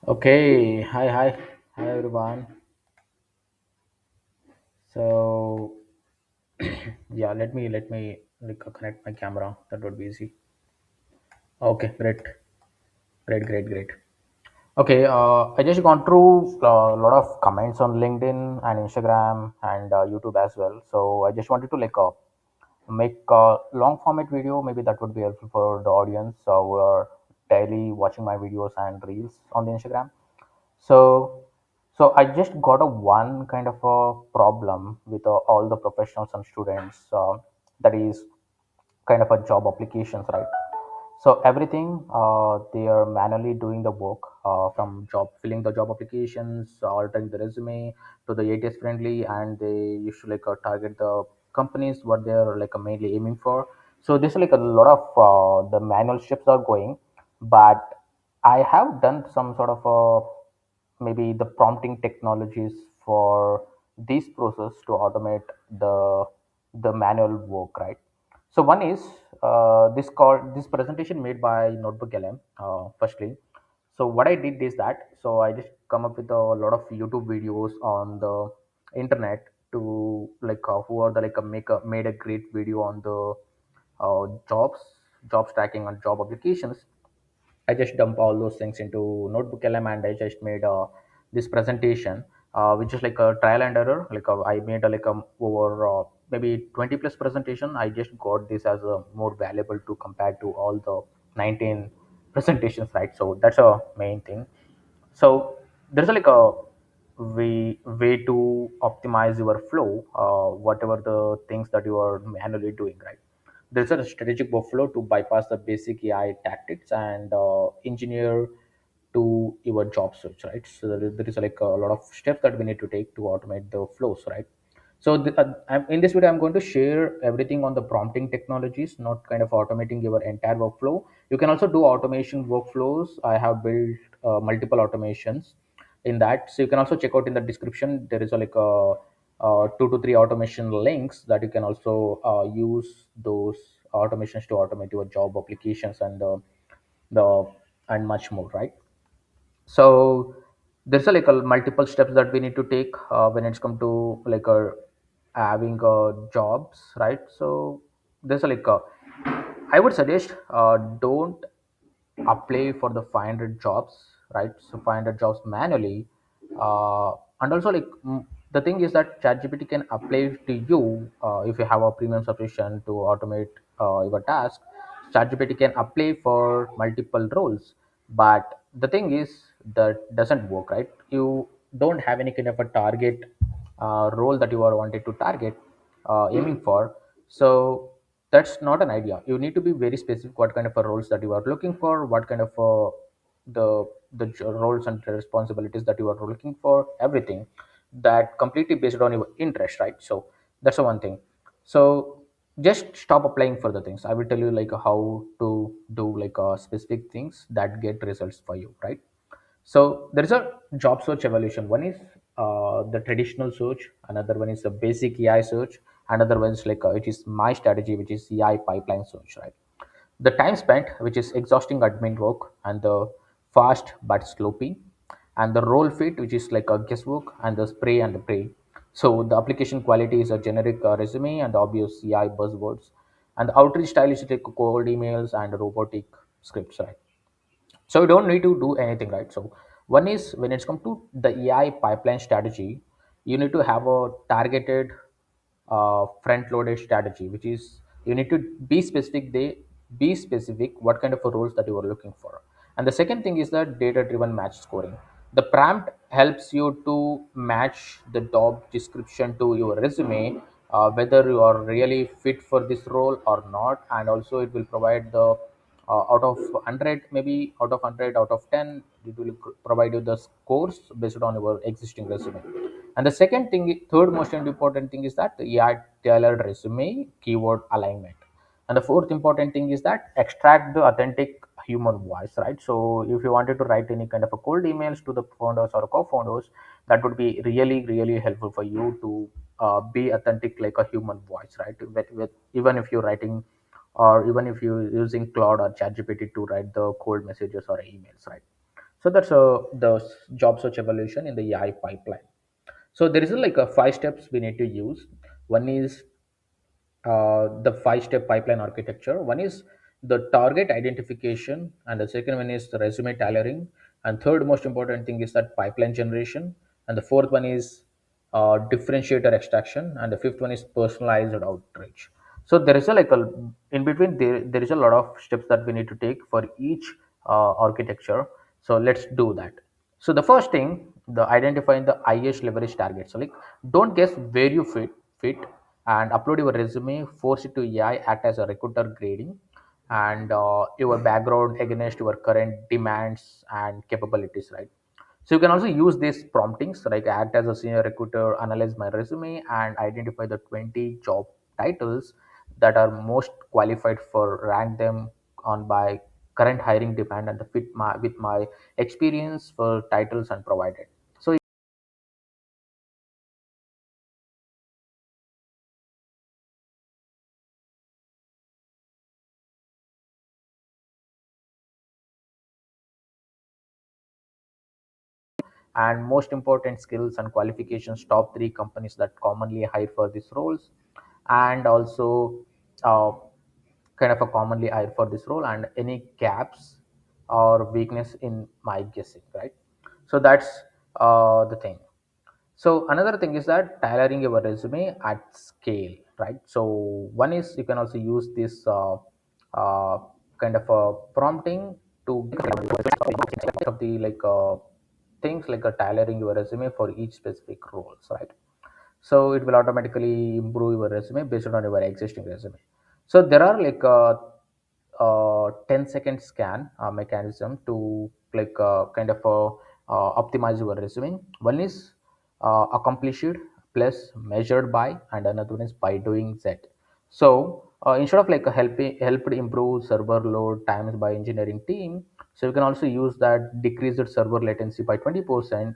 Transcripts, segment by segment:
Okay, hi everyone. So yeah, let me like, connect my camera. That would be easy. Okay, great. Okay, I just gone through a lot of comments on LinkedIn and Instagram and YouTube as well. So I just wanted to make a long format video. Maybe that would be helpful for the audience who are daily watching my videos and reels on the Instagram. So, so I just got a one kind of a problem with all the professionals and students. That is kind of a job applications, right? So everything they are manually doing the work from job filling the job applications, altering the resume to the ATS friendly, and they used to target the companies what they are mainly aiming for. So this is like a lot of the manual steps are going, but I have done some sort of maybe the prompting technologies for this process to automate the manual work, right? So one is this presentation made by Notebook LM. Firstly, so what I did is that so I just come up with a lot of YouTube videos on the internet to who are the made a great video on the jobs tracking and job applications. I just dump all those things into Notebook LM and I just made this presentation, which is like a trial and error. I made over maybe 20 plus presentation. I just got this as a more valuable to compare to all the 19 presentations, right? So that's a main thing. So there's a way to optimize your flow, whatever the things that you are manually doing, right? There's a strategic workflow to bypass the basic AI tactics and engineer to your job search, right? So there is like a lot of steps that we need to take to automate the flows, right? So in this video, I'm going to share everything on the prompting technologies, not kind of automating your entire workflow. You can also do automation workflows. I have built multiple automations in that. So you can also check out in the description. There is two to three automation links that you can also use those automations to automate your job applications and the and much more, right? So there's a multiple steps that we need to take when it's come to having jobs, right? So there's I would suggest don't apply for the 500 jobs, right? So 500 jobs manually, and also the thing is that ChatGPT can apply to you if you have a premium subscription to automate your task. ChatGPT can apply for multiple roles, but the thing is that doesn't work, right? You don't have any kind of a target role that you are wanted to target, aiming for. So that's not an idea. You need to be very specific what kind of a roles that you are looking for, what kind of roles and responsibilities that you are looking for, everything that completely based on your interest, right? So that's the one thing. So just stop applying for the things. I will tell you how to do specific things that get results for you, right? So there is a job search evolution. One is the traditional search, another one is a basic AI search, another one is it is my strategy, which is AI pipeline search, right? The time spent, which is exhausting admin work, and the fast but sloppy, and the role fit, which is like a guesswork, and the spray and the pray. So the application quality is a generic resume and the obvious AI buzzwords, and the outreach style is like cold emails and robotic scripts, right? So you don't need to do anything, right? So one is when it's come to the AI pipeline strategy, you need to have a targeted front loaded strategy, which is you need to be specific what kind of a roles that you are looking for. And the second thing is the data driven match scoring. The prompt helps you to match the job description to your resume, whether you are really fit for this role or not, and also it will provide the out of 100, maybe out of 100, out of 10, it will provide you the scores based on your existing resume. And the second thing, third most important thing is that the AI tailored resume keyword alignment. And the fourth important thing is that extract the authentic human voice, right? So if you wanted to write any kind of a cold emails to the founders or co-founders, that would be really helpful for you to be authentic like a human voice, right? Even if you're writing, or even if you're using Claude or ChatGPT to write the cold messages or emails, right? So that's the job search evolution in the AI pipeline. So there is like a five steps we need to use. One is the five-step pipeline architecture. One is the target identification, and the second one is the resume tailoring, and third most important thing is that pipeline generation, and the fourth one is differentiator extraction, and the fifth one is personalized outreach. So there is a like a in between there is a lot of steps that we need to take for each architecture. So let's do that. So the first thing, the identifying the highest leverage targets. So like don't guess where you fit and upload your resume, force it to AI, act as a recruiter grading, and your background against your current demands and capabilities, right? So you can also use these promptings like act as a senior recruiter, analyze my resume, and identify the 20 job titles that are most qualified for rank them on by current hiring demand and the fit my with my experience for titles and provided. So and most important skills and qualifications, top three companies that commonly hire for these roles, and also uh, kind of a commonly hire for this role, and any gaps or weakness in my guessing, right? So that's the thing. So another thing is that tailoring your resume at scale, right? So one is you can also use this kind of a prompting to of the like things like a tailoring your resume for each specific roles, right? So it will automatically improve your resume based on your existing resume. So there are like 10-second scan mechanism to like kind of optimize your resume. One is accomplished plus measured by, and another one is by doing z. So instead of like a helped improve server load times by engineering team, so you can also use that decreased server latency by 20%,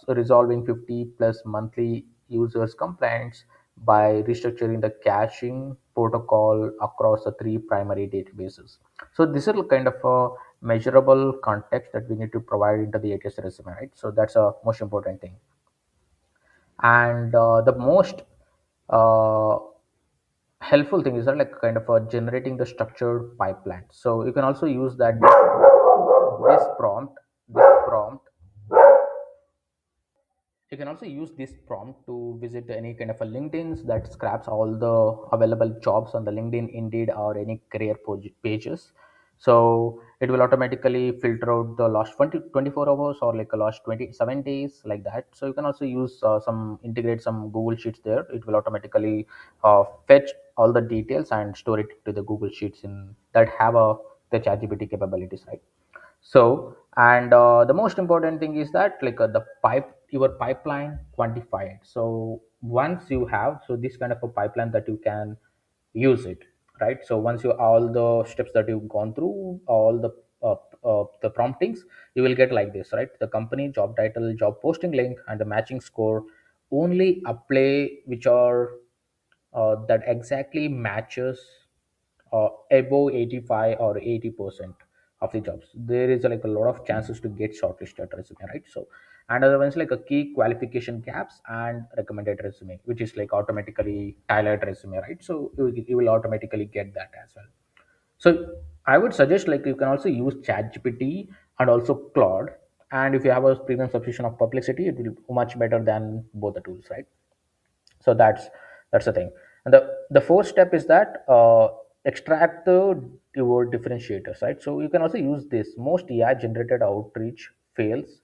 resolving 50 plus monthly users complaints by restructuring the caching protocol across the three primary databases. So this is kind of a measurable context that we need to provide into the ATS resume, right? So that's a most important thing. And the most uh, helpful thing is that like kind of generating the structured pipeline. So you can also use that this prompt you can also use this prompt to visit any kind of a LinkedIn that scraps all the available jobs on the LinkedIn, Indeed, or any career pages. So it will automatically filter out the last 24 hours or like a last 27 days like that. So you can also use some integrate some Google Sheets there. It will automatically fetch all the details and store it to the Google Sheets in that have the ChatGPT capabilities, right? So and the most important thing is that like the your pipeline quantified. So once you have so this kind of a pipeline that you can use it, right? So once you all the steps that you've gone through, all the promptings, you will get like this, right? The company, job title, job posting link, and the matching score. Only apply which are that exactly matches above 85 or 80% of the jobs. There is like a lot of chances to get shortlisted resume, right? So and other ones like a key qualification gaps and recommended resume, which is like automatically tailored resume, right? So you will automatically get that as well. So I would suggest like you can also use ChatGPT and also Claude. And if you have a premium subscription of Perplexity, it will be much better than both the tools, right? So that's the thing. And the fourth step is that extract the your differentiators, right? So you can also use this. Most AI generated outreach fails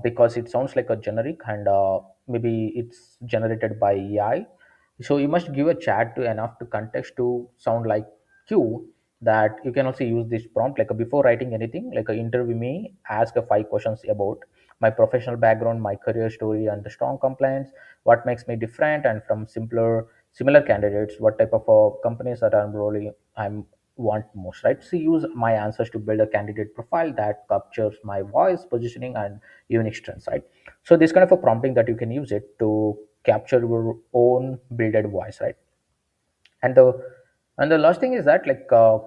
because it sounds like a generic, and maybe it's generated by AI. So you must give a chat to enough to context to sound like you. That you can also use this prompt like before writing anything, like interview me, ask five questions about my professional background, my career story, and the strong compliance, what makes me different, and from similar candidates, what type of companies that I'm want most, right? So use my answers to build a candidate profile that captures my voice, positioning, and unique strengths, right? So this kind of a prompting that you can use it to capture your own builded voice, right? And And the last thing is that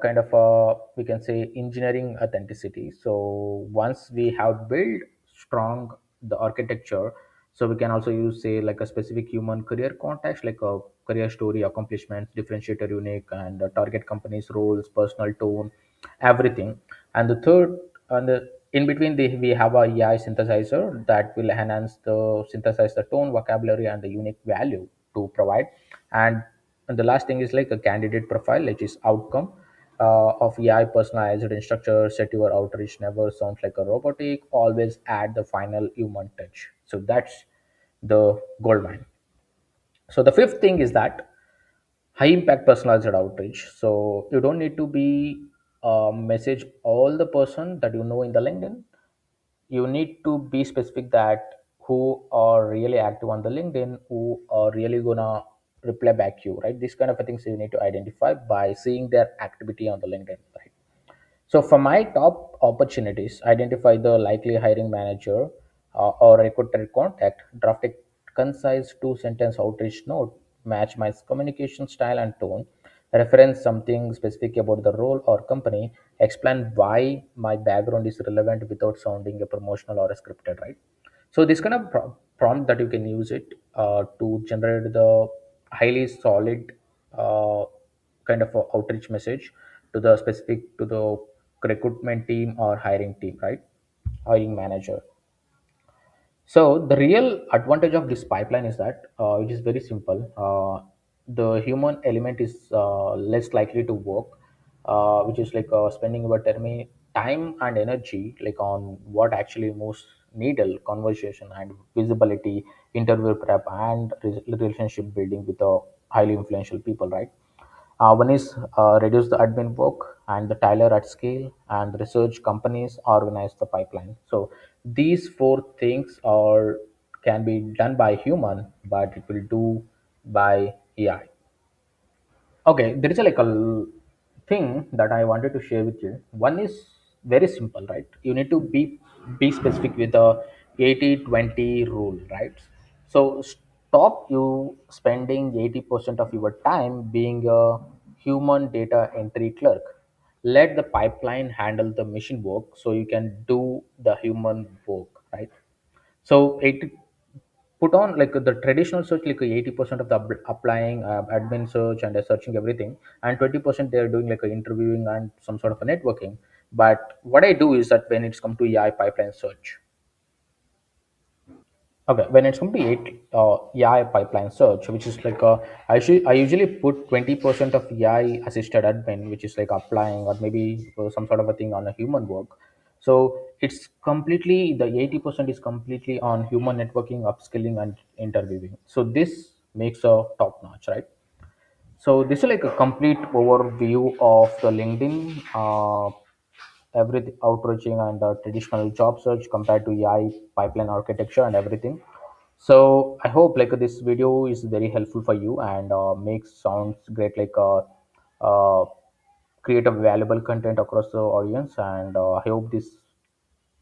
kind of we can say engineering authenticity. So once we have built strong the architecture, so we can also use say like a specific human career context, like a career story, accomplishments, differentiator, unique, and target companies, roles, personal tone, everything. And the third, and the in between we have a AI synthesizer that will enhance the synthesize the tone, vocabulary, and the unique value to provide. And the last thing is like a candidate profile, which is outcome of AI personalized instructor. Set your outreach never sounds like a robotic. Always add the final human touch. So that's the gold mine. So the fifth thing is that high impact personalized outreach. So you don't need to be message all the person that you know in the LinkedIn. You need to be specific that who are really active on the LinkedIn, who are really gonna reply back you, right? These kind of things you need to identify by seeing their activity on the LinkedIn, right? So for my top opportunities, identify the likely hiring manager or recruiter contact, draft a concise two-sentence outreach note, match my communication style and tone, reference something specific about the role or company, explain why my background is relevant without sounding a promotional or a scripted, right? So this kind of prompt that you can use it to generate the highly solid uh, kind of a outreach message to the specific to the recruitment team or hiring team, right? Hiring manager. So the real advantage of this pipeline is that it is very simple. The human element is less likely to work, which is like spending our time and energy like on what actually moves needle, conversation and visibility, interview prep, and relationship building with the highly influential people, right? One is reduce the admin work and the tailor at scale, and research companies organize the pipeline. So these four things are can be done by human, but it will do by AI. Okay, there is a thing that I wanted to share with you. One is very simple, right? You need to be specific with the 80-20 rule, right? So stop you spending 80% of your time being a human data entry clerk. Let the pipeline handle the machine work so you can do the human work, right? So it put on like the traditional search like 80% of the applying admin search and searching everything, and 20% they're doing like a interviewing and some sort of a networking. But what I do is that when it's come to AI pipeline search, okay, when it's come to AI pipeline search, which is like I usually put 20% of AI assisted admin, which is like applying or maybe some sort of a thing on a human work. So it's completely the 80% is completely on human networking, upskilling, and interviewing. So this makes a top notch, right? So this is like a complete overview of the LinkedIn, every outreaching and traditional job search compared to AI pipeline architecture and everything. So I hope like this video is very helpful for you and makes sounds great, uh, create a valuable content across the audience. And I hope this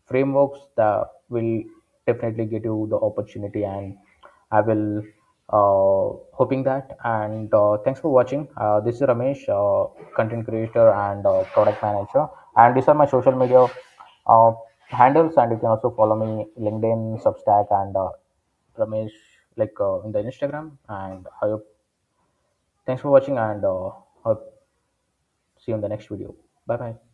frameworks that will definitely get you the opportunity, and I will hoping that. And thanks for watching. This is Ramesh, content creator and product manager, and these are my social media uh, handles, and you can also follow me LinkedIn, Substack, and Ramesh in the Instagram. And I hope thanks for watching, and hope see you in the next video. Bye bye.